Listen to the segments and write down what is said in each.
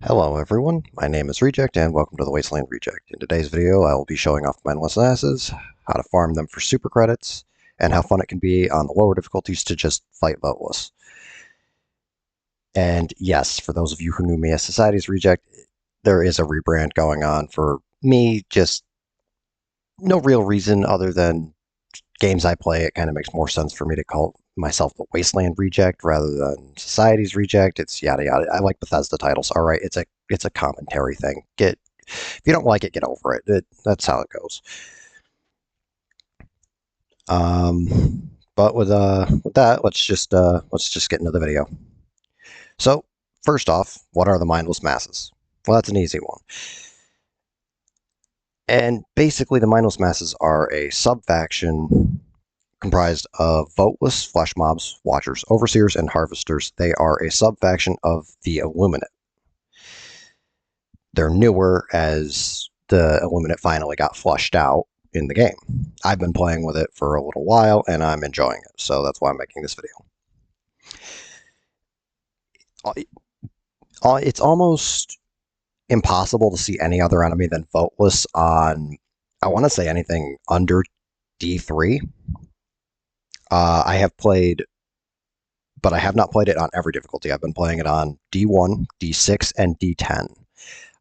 Hello everyone, my name is Reject and welcome to the Wasteland Reject. In today's video I will be showing off Mindless Masses, how to farm them for super credits, and how fun it can be on the lower difficulties to just fight voteless. And yes, for those of you who knew me as Society's Reject, there is a rebrand going on for me, just no real reason other than games I play. It kind of makes more sense for me to call myself the Wasteland Reject rather than Society's Reject. It's yada yada. I like Bethesda titles. All right, it's a commentary thing. If you don't like it, get over it. That's how it goes. But with that, let's just get into the video. So first off, what are the Mindless Masses? Well, that's an easy one. And basically, the Mindless Masses are a sub-faction comprised of voteless flesh mobs, watchers, overseers, and harvesters. They are a sub-faction of the Illuminate. They're newer as the Illuminate finally got flushed out in the game. I've been playing with it for a little while, and I'm enjoying it, so that's why I'm making this video. It's almost impossible to see any other enemy than voteless on, I want to say, anything under D3. I have played, but I have not played it on every difficulty. I've been playing it on D1, D6, and D10.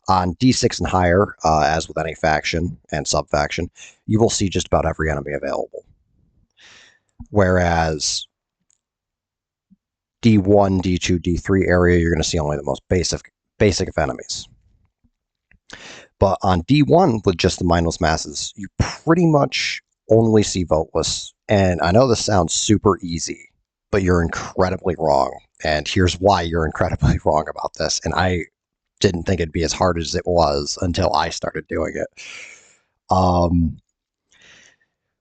On D6 and higher, as with any faction and sub-faction, you will see just about every enemy available. Whereas D1, D2, D3 area, you're going to see only the most basic of enemies. But on D1, with just the Mindless Masses, you pretty much only see voteless. And I know this sounds super easy, but you're incredibly wrong. And here's why you're incredibly wrong about this. And I didn't think it'd be as hard as it was until I started doing it.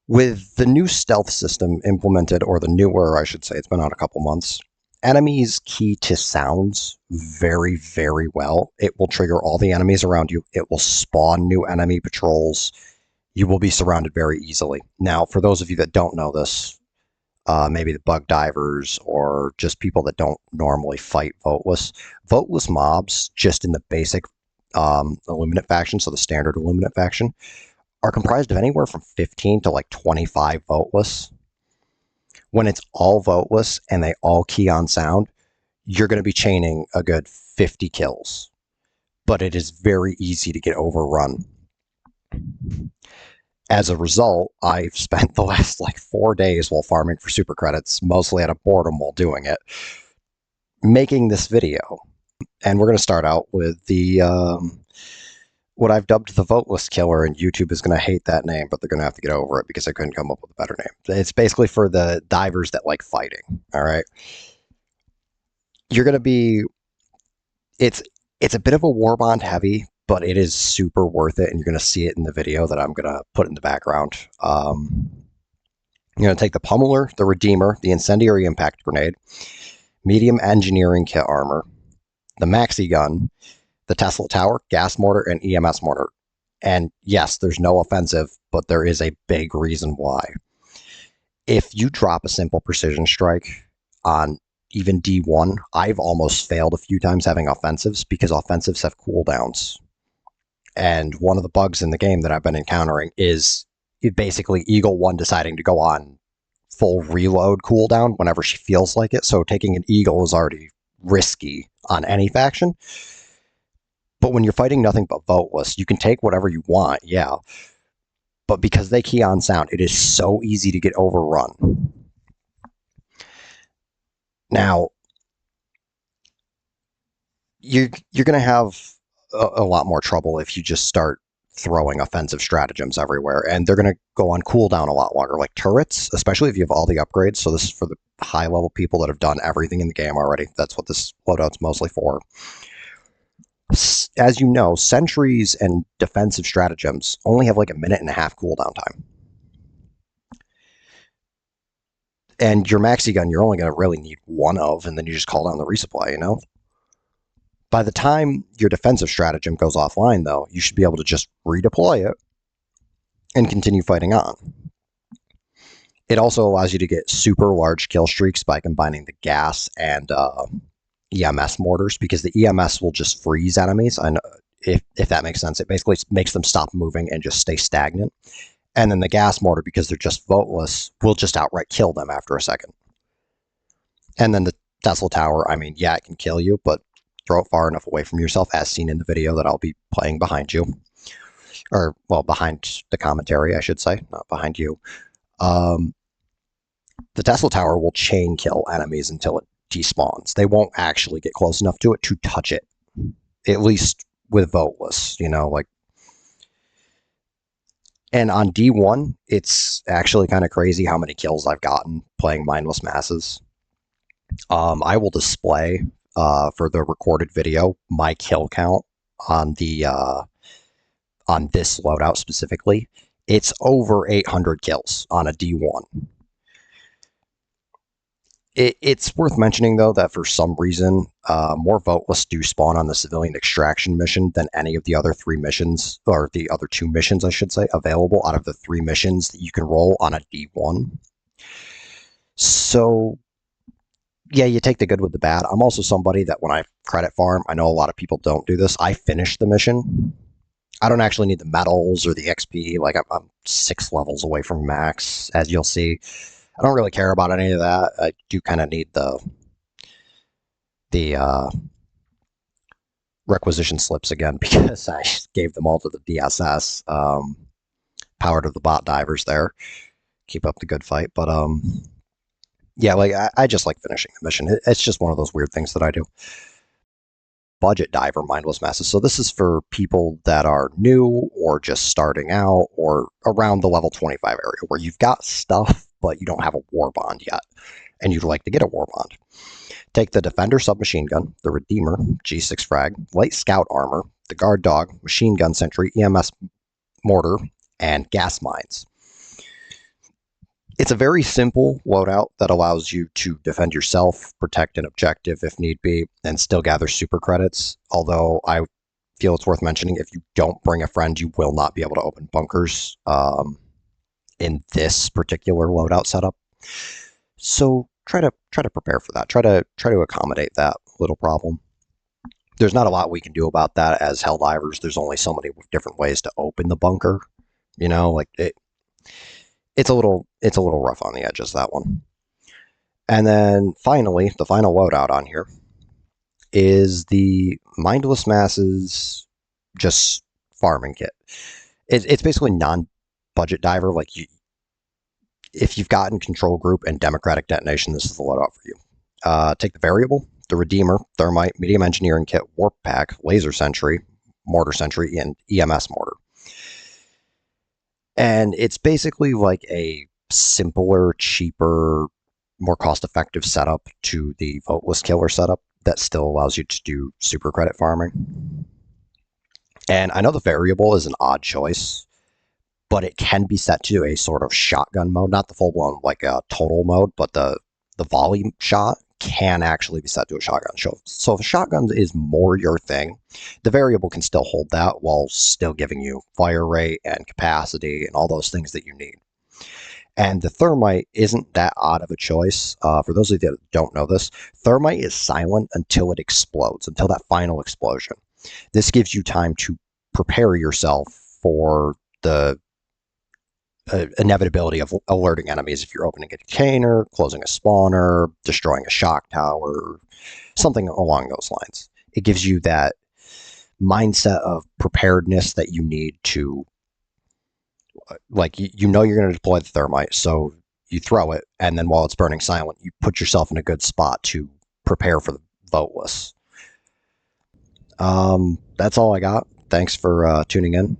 With the new stealth system implemented, or the newer, I should say, it's been out a couple months, enemies key to sounds very, very well. It will trigger all the enemies around you. It will spawn new enemy patrols. You will be surrounded very easily. Now, for those of you that don't know this, maybe the bug divers or just people that don't normally fight voteless mobs, just in the basic Illuminate faction, so the standard Illuminate faction, are comprised of anywhere from 15 to like 25 voteless. When it's all voteless and they all key on sound, you're going to be chaining a good 50 kills. But it is very easy to get overrun. As a result, I've spent the last like 4 days while farming for super credits, mostly out of boredom while doing it, making this video. And we're going to start out with the what I've dubbed the voteless killer, and YouTube is going to hate that name, but they're going to have to get over it because I couldn't come up with a better name. It's basically for the divers that like fighting. All right, you're going to be. It's a bit of a warbond heavy, but it is super worth it, and you're going to see it in the video that I'm going to put in the background. You're going to take the Pummeler, the Redeemer, the Incendiary Impact Grenade, Medium Engineering Kit Armor, the Maxi Gun, the Tesla Tower, Gas Mortar, and EMS Mortar. And yes, there's no offensive, but there is a big reason why. If you drop a simple precision strike on even D1, I've almost failed a few times having offensives because offensives have cooldowns. And one of the bugs in the game that I've been encountering is basically Eagle 1 deciding to go on full reload cooldown whenever she feels like it. So taking an Eagle is already risky on any faction. But when you're fighting nothing but voteless, you can take whatever you want, yeah. But because they key on sound, it is so easy to get overrun. Now, you're going to have a lot more trouble if you just start throwing offensive stratagems everywhere, and they're going to go on cooldown a lot longer, like turrets, especially if you have all the upgrades. So this is for the high-level people that have done everything in the game already. That's what this loadout's mostly for. As you know, sentries and defensive stratagems only have like a minute and a half cooldown time. And your maxi gun, you're only going to really need one of, and then you just call down the resupply, you know? By the time your defensive stratagem goes offline, though, you should be able to just redeploy it and continue fighting on. It also allows you to get super large kill streaks by combining the gas and EMS mortars, because the EMS will just freeze enemies. I know, if that makes sense. It basically makes them stop moving and just stay stagnant. And then the gas mortar, because they're just voteless, will just outright kill them after a second. And then the Tesla Tower, I mean, yeah, it can kill you, but throw it far enough away from yourself, as seen in the video that I'll be playing behind you. Or, well, behind the commentary, I should say, not behind you. The Tesla Tower will chain kill enemies until it despawns. They won't actually get close enough to it to touch it, at least with voteless, you know, like. And on D1, it's actually kind of crazy how many kills I've gotten playing Mindless Masses. I will display for the recorded video my kill count on the on this loadout specifically. It's over 800 kills on a D1. It's worth mentioning, though, that for some reason, more voteless do spawn on the civilian extraction mission than any of the other 3 missions, or the other 2 missions, I should say, available out of the 3 missions that you can roll on a D1. So, yeah, you take the good with the bad. I'm also somebody that when I credit farm, I know a lot of people don't do this, I finish the mission. I don't actually need the medals or the XP. Like, I'm 6 levels away from max, as you'll see. I don't really care about any of that. I do kind of need the requisition slips again, because I gave them all to the DSS. Power to the bot divers there. Keep up the good fight. But yeah, like I just like finishing the mission. It's just one of those weird things that I do. Budget diver Mindless Masses. So this is for people that are new or just starting out or around the level 25 area where you've got stuff, but you don't have a war bond yet, and you'd like to get a war bond. Take the Defender submachine gun, the Redeemer, G6 frag, light scout armor, the guard dog, machine gun sentry, EMS mortar, and gas mines. It's a very simple loadout that allows you to defend yourself, protect an objective if need be, and still gather super credits. Although I feel it's worth mentioning, if you don't bring a friend, you will not be able to open bunkers in this particular loadout setup. So try to prepare for that. Try to accommodate that little problem. There's not a lot we can do about that as Helldivers. There's only so many different ways to open the bunker. You know, like it's a little rough on the edges, that one. And then finally, the final loadout on here is the Mindless Masses just farming kit. It's basically non-budget diver. Like, if you've gotten Control Group and Democratic Detonation, this is the loadout for you. Take the Variable, the Redeemer, Thermite, Medium Engineering Kit, Warp Pack, Laser Sentry, Mortar Sentry, and EMS Mortar. And it's basically like a simpler, cheaper, more cost-effective setup to the voteless killer setup that still allows you to do super credit farming. And I know the Variable is an odd choice, but it can be set to a sort of shotgun mode, not the full-blown like a total mode, but the volume shot can actually be set to a shotgun. So if a shotgun is more your thing, the Variable can still hold that while still giving you fire rate and capacity and all those things that you need. And the Thermite isn't that odd of a choice. For those of you that don't know this, Thermite is silent until it explodes, until that final explosion. This gives you time to prepare yourself for the inevitability of alerting enemies if you're opening a container, closing a spawner, destroying a shock tower, something along those lines. It gives you that mindset of preparedness that you need to, like, you know you're going to deploy the Thermite, so you throw it, and then while it's burning silent, you put yourself in a good spot to prepare for the voteless. That's all I got. Thanks for tuning in.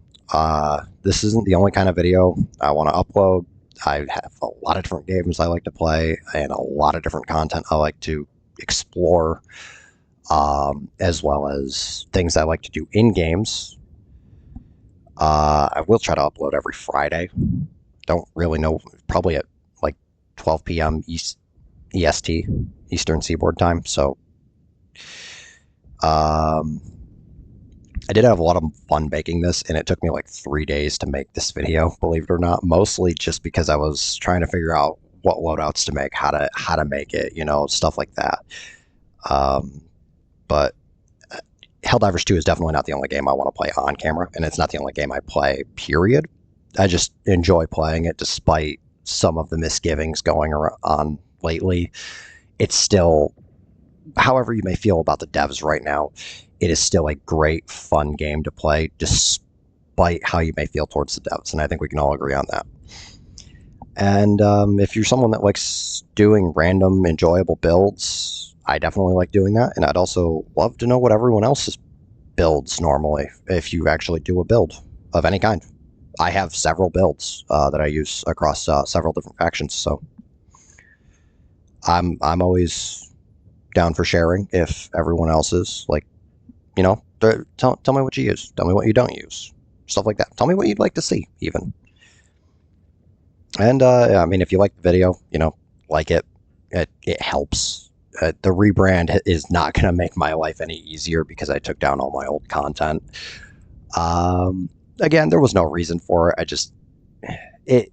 This isn't the only kind of video I want to upload. I have a lot of different games I like to play and a lot of different content I like to explore, as well as things I like to do in games. I will try to upload every Friday. Don't really know, probably at like 12 p.m. EST, Eastern Seaboard Time. So, I did have a lot of fun making this, and it took me like 3 days to make this video, believe it or not, mostly just because I was trying to figure out what loadouts to make, how to make it, you know, stuff like that. But Helldivers 2 is definitely not the only game I want to play on camera, and it's not the only game I play, period. I just enjoy playing it despite some of the misgivings going on lately. It's still, however you may feel about the devs right now, it is still a great, fun game to play despite how you may feel towards the devs, and I think we can all agree on that. And if you're someone that likes doing random, enjoyable builds, I definitely like doing that, and I'd also love to know what everyone else's builds normally, if you actually do a build of any kind. I have several builds that I use across several different factions, so I'm always down for sharing if everyone else is. Like, you know, tell me what you use, tell me what you don't use, stuff like that. Tell me what you'd like to see, even. And I mean, if you like the video, you know, like it helps. The rebrand is not going to make my life any easier because I took down all my old content. Again, there was no reason for it. I just it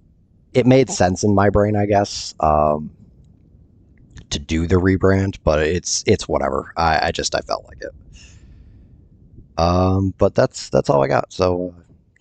it made sense in my brain, I guess, to do the rebrand, but it's whatever. I felt like it. But that's all I got. So